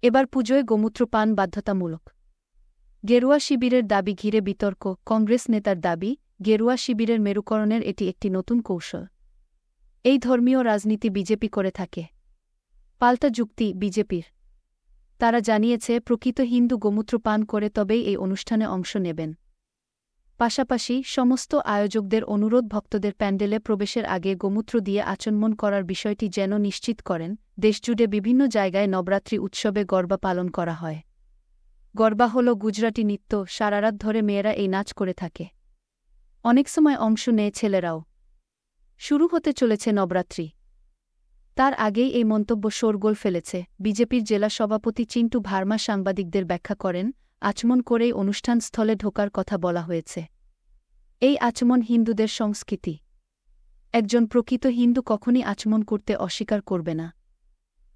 এবার পুজোয় গোমূত্র পান বাধ্যতামূলক। গেরুয়া শিবিরের দাবি ঘিরে বিতর্ক। কংগ্রেস নেতার দাবি, গেরুয়া শিবিরের মেরুকরণের এটি একটি নতুন কৌশল। এই ধর্মীয় রাজনীতি বিজেপি করে থাকে। পাল্টা যুক্তি বিজেপির। তারা জানিয়েছে, প্রকৃত হিন্দু গোমূত্র পান করে তবেই এই অনুষ্ঠানে অংশ নেবেন। পাশাপাশি সমস্ত আয়োজকদের অনুরোধ, ভক্তদের প্যান্ডেলে প্রবেশের আগে গোমূত্র দিয়ে আচমন করার বিষয়টি যেন নিশ্চিত করেন। দেশজুড়ে বিভিন্ন জায়গায় নবরাত্রি উৎসবে গরবা পালন করা হয়। গরবা হল গুজরাটি নৃত্য। সারারাত ধরে মেয়েরা এই নাচ করে থাকে। অনেক সময় অংশ নেয় ছেলেরাও। শুরু হতে চলেছে নবরাত্রি। তার আগেই এই মন্তব্য শোরগোল ফেলেছে। বিজেপির জেলা সভাপতি চিন্টু ভার্মা সাংবাদিকদের ব্যাখ্যা করেন, আচমন করেই অনুষ্ঠানস্থলে ঢোকার কথা বলা হয়েছে। এই আচমন হিন্দুদের সংস্কৃতি। একজন প্রকৃত হিন্দু কখনই আচমন করতে অস্বীকার করবে না।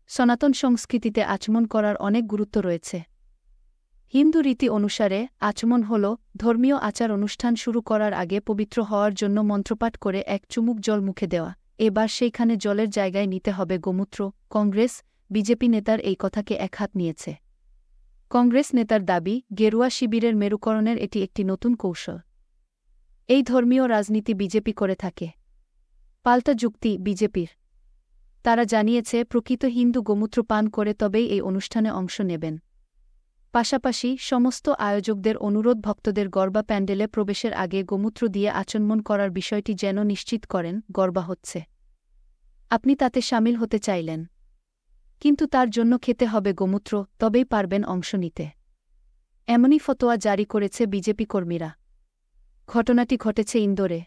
সনাতন সংস্কৃতিতে আচমন করার অনেক গুরুত্ব রয়েছে। হিন্দু রীতি অনুসারে আচমন হল ধর্মীয় আচার অনুষ্ঠান শুরু করার আগে পবিত্র হওয়ার জন্য মন্ত্রপাঠ করে এক চুমুক জল মুখে দেওয়া। এবার সেইখানে জলের জায়গায় নিতে হবে গোমূত্র। কংগ্রেস, বিজেপি নেতার এই কথাকে একহাত নিয়েছে। কংগ্রেস নেতার দাবি, গেরুয়া শিবিরের মেরুকরণের এটি একটি নতুন কৌশল। এই ধর্মীয় রাজনীতি বিজেপি করে থাকে। পাল্টা যুক্তি বিজেপির। তারা জানিয়েছে, প্রকৃত হিন্দু গোমূত্র পান করে তবেই এই অনুষ্ঠানে অংশ নেবেন। পাশাপাশি সমস্ত আয়োজকদের অনুরোধ, ভক্তদের গরবা প্যান্ডেলে প্রবেশের আগে গোমূত্র দিয়ে আচমন করার বিষয়টি যেন নিশ্চিত করেন। গরবা হচ্ছে, আপনি তাতে সামিল হতে চাইলেন, কিন্তু তার জন্য খেতে হবে গোমূত্র, তবেই পারবেন অংশ নিতে। এমনই ফতোয়া জারি করেছে বিজেপি কর্মীরা। ঘটনাটি ঘটেছে ইন্দোরে।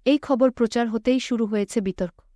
এই খবর প্রচার হতেই শুরু হয়েছে বিতর্ক।